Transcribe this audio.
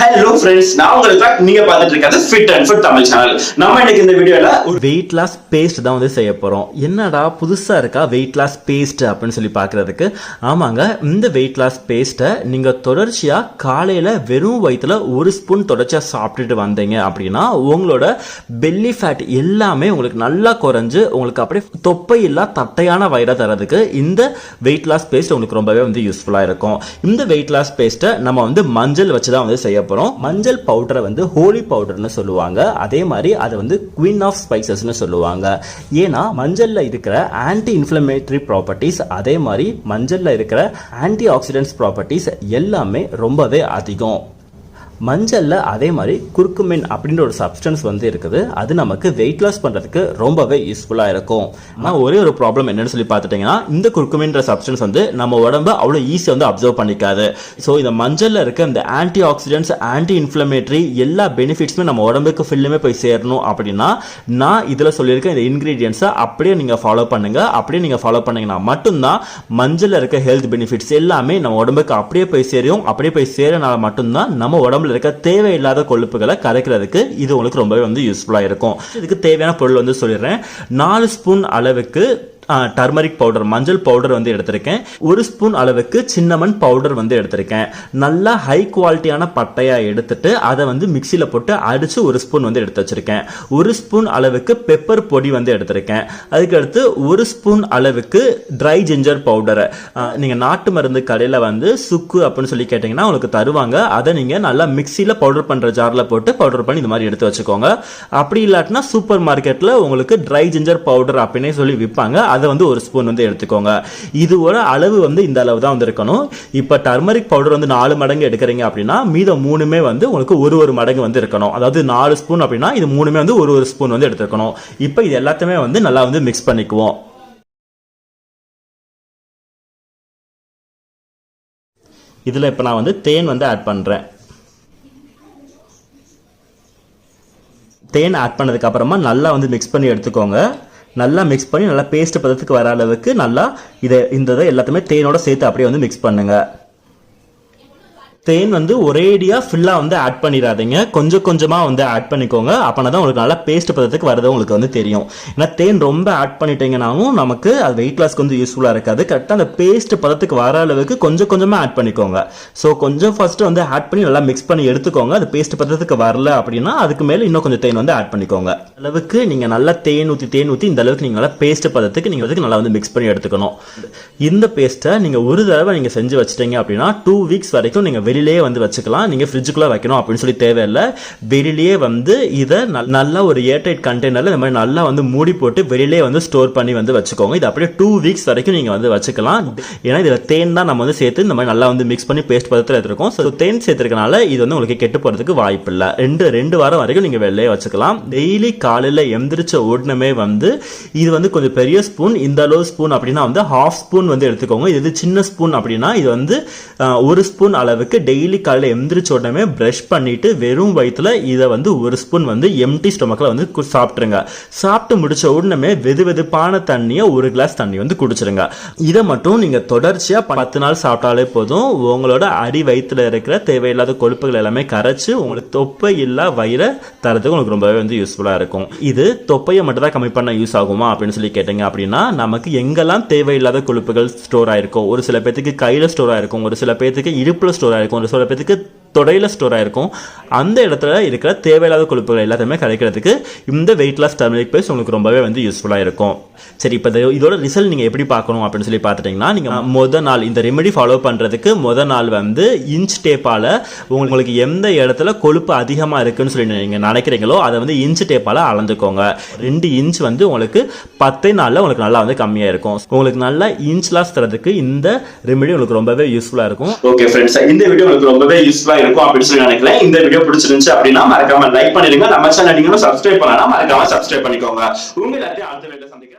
Hello friends, நான் உங்களுக்கு நீங்க பார்த்துட்டு இருக்கிறது Fit and Food Tamil channel. நம்ம இன்னைக்கு இந்த வீடியோல ஒரு weight loss paste தான் வந்து செய்ய போறோம். என்னடா புதுசா இருக்கா weight loss paste அப்படினு சொல்லி பார்க்கிறதுக்கு. ஆமாங்க, இந்த weight loss paste நீங்க தொடர்ச்சியா காலையில வெறும் வயித்துல ஒரு ஸ்பூன் தொடர்ச்சியா சாப்பிட்டுட்டு வந்தீங்க அப்படினா உங்களோட belly fat எல்லாமே உங்களுக்கு நல்லா குறைஞ்சு உங்களுக்கு அப்படியே தொப்பை இல்ல தட்டையான வயிறை தரதுக்கு இந்த weight loss paste உங்களுக்கு ரொம்பவே வந்து யூஸ்ஃபுல்லா இருக்கும். இந்த weight loss paste நம்ம வந்து மஞ்சள் வச்சு தான் வந்து செய்ய போறோம். மஞ்சள் பவுடரை வந்து ஹோலி பவுடர்னு சொல்லுவாங்க. அதே மாதிரி அதை வந்து குவீன் ஆஃப் ஸ்பைசஸ்னு சொல்லுவாங்க. ஏன்னா மஞ்சள்ல இருக்கிற ஆன்டி இன்ஃப்ளமேட்டரி ப்ராப்பர்ட்டிஸ் அதே மாதிரி மஞ்சள்ல இருக்கிற ஆன்டி ஆக்சிடென்ட்ஸ் ப்ராப்பர்ட்டிஸ் எல்லாமே ரொம்பவே அதிகம். மஞ்சள்ல அதே மாதிரி குர்குமின் அப்படின்ற ஒரு சப்ஸ்டன்ஸ் வந்து இருக்குது. அது நமக்கு வெயிட் லாஸ் பண்றதுக்கு ரொம்பவே யூஸ்ஃபுல்லா இருக்கும். ஆனால் ஒரே ஒரு ப்ராப்ளம் என்னன்னு சொல்லி பார்த்துட்டீங்கன்னா, இந்த குர்குமின்ற சப்ஸ்டன்ஸ் வந்து நம்ம உடம்பு அவ்வளோ ஈஸியாக வந்து அப்சர்வ் பண்ணிக்காது. ஸோ இந்த மஞ்சள்ல இருக்க இந்த ஆன்டி ஆக்சிடென்ட்ஸ் ஆன்டி இன்ஃப்ளமேட்டரி எல்லா பெனிஃபிட்ஸுமே நம்ம உடம்புக்கு ஃபுல்லுமே போய் சேரணும் அப்படின்னா நான் இதில் சொல்லியிருக்க இந்த இன்கிரீடியன்ஸை அப்படியே நீங்கள் ஃபாலோ பண்ணுங்க. அப்படியே நீங்கள் ஃபாலோ பண்ணீங்கன்னா மட்டும்தான் மஞ்சள்ல இருக்க ஹெல்த் பெனிஃபிட்ஸ் எல்லாமே நம்ம உடம்புக்கு அப்படியே போய் சேரும். அப்படியே போய் சேரனால மட்டும்தான் நம்ம உடம்புல இருக்க தேவையில்லாத கொழுப்புகளை கரைக்கிறதுக்கு இது உங்களுக்கு ரொம்பவே வந்து யூஸ்ஃபுல்லா இருக்கும். இதுக்கு தேவையான பொருள் வந்து சொல்லிடுறேன். 4 ஸ்பூன் அளவுக்கு டர்மரிக் பவுடர் மஞ்சள் பவுடர் வந்து எடுத்திருக்கேன். 1 ஸ்பூன் அளவுக்கு சின்னமன் பவுடர் வந்து எடுத்திருக்கேன். நல்லா ஹை குவாலிட்டியான பட்டையா எடுத்துட்டு அதை வந்து மிக்சியில் போட்டு அடிச்சு 1 ஸ்பூன் வந்து எடுத்து வச்சிருக்கேன். 1 ஸ்பூன் அளவுக்கு பெப்பர் பொடி வந்து எடுத்திருக்கேன். அதுக்கடுத்து 1 ஸ்பூன் அளவுக்கு ட்ரை ஜிஞ்சர் பவுடர். நீங்க நாட்டு மருந்து கடையில் வந்து சுக்கு அப்படின்னு சொல்லி கேட்டீங்கன்னா உங்களுக்கு தருவாங்க. அதை நீங்க நல்லா மிக்சியில் பவுடர் பண்ற ஜார்ல போட்டு பவுடர் பண்ணி இந்த மாதிரி எடுத்து வச்சுக்கோங்க. அப்படி இல்லாட்டினா சூப்பர் மார்க்கெட்ல உங்களுக்கு ட்ரை ஜிஞ்சர் பவுடர் அப்படின்னே சொல்லி விற்பாங்க. அதை வந்து 1 ஸ்பூன் வந்து எடுத்துக்கோங்க. இது ஒரு அளவு வந்து இந்த அளவு தான் வந்து இருக்கணும். இப்போ டர்மரிக் பவுடர் வந்து 4 மடங்கு எடுக்கிறீங்க அப்படின்னா மீதம் 3மே வந்து உங்களுக்கு ஒரு மடங்கு வந்து இருக்கணும். அதாவது 4 ஸ்பூன் அப்படின்னா இது 3மே வந்து ஒரு ஸ்பூன் வந்து எடுத்துக்கணும். இப்போ இது எல்லாத்தையுமே வந்து நல்லா வந்து மிக்ஸ் பண்ணிக்குவோம். இதில் இப்போ நான் வந்து தேன் வந்து ஆட் பண்ணுறேன். தேன் ஆட் பண்ணதுக்கு அப்புறமா நல்லா வந்து மிக்ஸ் பண்ணி எடுத்துக்கோங்க. நல்லா மிக்ஸ் பண்ணி நல்லா பேஸ்ட் பதத்துக்கு வர அளவுக்கு நல்லா இந்த எல்லாத்தையுமே தேனோட சேர்த்து அப்படியே வந்து மிக்ஸ் பண்ணுங்க. தேன் வந்து ஒரேடியா ஃபுல்லா வந்து ஆட் பண்ணிடாதீங்க. கொஞ்சம் கொஞ்சமா வந்து ஆட் பண்ணிக்கோங்க. அப்பனா தான் உங்களுக்கு நல்லா பேஸ்ட் பதத்துக்கு வரது உங்களுக்கு வந்து தெரியும். ஏன்னா தேன் ரொம்ப ஆட் பண்ணிட்டீங்கன்னாவும் நமக்கு அது வெயிட் லாஸ்க்கு வந்து யூஸ்ஃபுல்லா இருக்காது. கரெக்டாக அந்த பேஸ்ட் பதத்துக்கு வர அளவுக்கு கொஞ்சம் கொஞ்சமா ஆட் பண்ணிக்கோங்க. ஸோ கொஞ்சம் ஃபர்ஸ்ட் வந்து ஆட் பண்ணி நல்லா மிக்ஸ் பண்ணி எடுத்துக்கோங்க. அது பேஸ்ட் பதத்துக்கு வரல அப்படின்னா அதுக்கு மேலே இன்னும் கொஞ்சம் தேன் வந்து ஆட் பண்ணிக்கோங்க. அளவுக்கு நீங்க நல்லா தேன் ஊற்றி இந்த அளவுக்கு நீங்க நல்லா பேஸ்ட் பதத்துக்கு நீங்க நல்லா வந்து மிக்ஸ் பண்ணி எடுத்துக்கணும். இந்த பேஸ்ட்டை நீங்க ஒரு தடவை நீங்க செஞ்சு வச்சிட்டீங்க அப்படின்னா 2 வீக்ஸ் வரைக்கும் நீங்க வெளியிலேயே வந்து வச்சுக்கலாம். நீங்க ஃப்ரிட்ஜுக்குள்ள வைக்கணும் அப்படின்னு சொல்லி தேவையில்லை. வெளியிலேயே வந்து இதை நல்லா ஒரு ஏர்டைட் கண்டெய்னர்ல இந்த மாதிரி நல்லா வந்து மூடி போட்டு வெளியிலேயே வந்து ஸ்டோர் பண்ணி வந்து வச்சுக்கோங்க. இது அப்படியே 2 வீக்ஸ் வரைக்கும் நீங்க வந்து வச்சுக்கலாம். ஏன்னா இதுல தேன் தான் நம்ம வந்து சேர்த்து இந்த மாதிரி நல்லா வந்து மிக்ஸ் பண்ணி பேஸ்ட் பதத்தில் எடுத்துருக்கோம். ஸோ தேன் சேர்த்துருக்கனால இது வந்து உங்களுக்கு கெட்டு போறதுக்கு வாய்ப்பு இல்லை. 2 வாரம் வரைக்கும் நீங்க வெளியே வச்சுக்கலாம். டெய்லி காலையில எந்திரிச்ச உடனே வந்து இது வந்து கொஞ்சம் பெரிய ஸ்பூன், இந்த அளவு ஸ்பூன் அப்படின்னா வந்து 1/2 ஸ்பூன் வந்து எடுத்துக்கோங்க. இது சின்ன ஸ்பூன் அப்படின்னா இது வந்து 1 ஸ்பூன் அளவுக்கு டெய்லி காலையில் எந்திரிச்ச உடனே பிரஷ் பண்ணிட்டு வெறும் வயிற்றுல இதை வந்து 1 ஸ்பூன் வந்து எம்டி ஸ்டொமக்ல வந்து சாப்பிட்டுருங்க. சாப்பிட்டு முடிச்ச உடனே வெதுவெதுப்பான தண்ணியை 1 கிளாஸ் தண்ணி வந்து குடிச்சிருங்க. இதை மட்டும் நீங்க தொடர்ச்சியா 10 நாள் சாப்பிட்டாலே போதும். உங்களோட அடி வயிற்றுல இருக்கிற தேவையில்லாத கொழுப்புகள் எல்லாமே கரைச்சு உங்களுக்கு தொப்பை இல்லா வயிறை தரதுக்கு உங்களுக்கு ரொம்பவே வந்து யூஸ்ஃபுல்லா இருக்கும். இது தொப்பையை மட்டும் தான் கம்மி பண்ண யூஸ் ஆகுமா அப்படின்னு சொல்லி கேட்டீங்க அப்படின்னா நமக்கு எங்கெல்லாம் தேவையில்லாத கொழுப்புகள் ஸ்டோர் ஆயிருக்கும், ஒரு சில பேருக்கு கையில ஸ்டோர் ஆயிருக்கும், ஒரு சில பேருக்கு இடுப்புல ஸ்டோர் ஆயிருக்கும், ஒரு சில பேருக்கு தொடையில ஸ்டோர் ஆயிருக்கும். அந்த இடத்துல இருக்கிற தேவையில்லாத கொழுப்புகள் எல்லாத்தையுமே கிடைக்கிறதுக்கு இந்த வெயிட் லாஸ் டர்மரிக் பேஸ்ட் உங்களுக்கு ரொம்பவே வந்து யூஸ்ஃபுல்லா இருக்கும். சரி, இப்போ இதோட ரிசல்ட் நீங்க எப்படி பார்க்கணும் அப்படின்னு சொல்லி பார்த்துட்டீங்கன்னா, நீங்க முதல் நாள் இந்த ரெமெடி ஃபாலோ பண்றதுக்கு முதல் நாள் வந்து இன்ச் டேப்பால உங்களுக்கு எந்த இடத்துல கொழுப்பு அதிகமா இருக்குன்னு சொல்லி நீங்க நினைக்கிறீங்களோ அதை வந்து இன்ச் டேப்பால அளந்துக்கோங்க. 2 இன்ச் வந்து உங்களுக்கு 10 நாள்ல உங்களுக்கு நல்லா வந்து கம்மியா இருக்கும். உங்களுக்கு நல்லா இன்ச் லாஸ் தரதுக்கு இந்த ரெமெடி உங்களுக்கு ரொம்பவே யூஸ்ஃபுல்லா இருக்கும். ஓகே ஃப்ரெண்ட்ஸ், இந்த வீடியோ உங்களுக்கு ரொம்பவே யூஸ்ஃபுல்லா இருக்கும் அப்படின்னு சொல்லி நினைக்கிறேன். இந்த வீடியோ பிடிச்சிருந்துச்சு அப்படின்னா மறக்காம லைக் பண்ணிடுங்க. நம்ம சேனல் நீங்க சப்ஸ்கிரைப் பண்ணலாம், மறக்காம சப்ஸ்கிரைப் பண்ணிக்கோங்க. உங்க எல்லாத்தையும் அடுத்த வீடியோல சந்திக்கலாம்.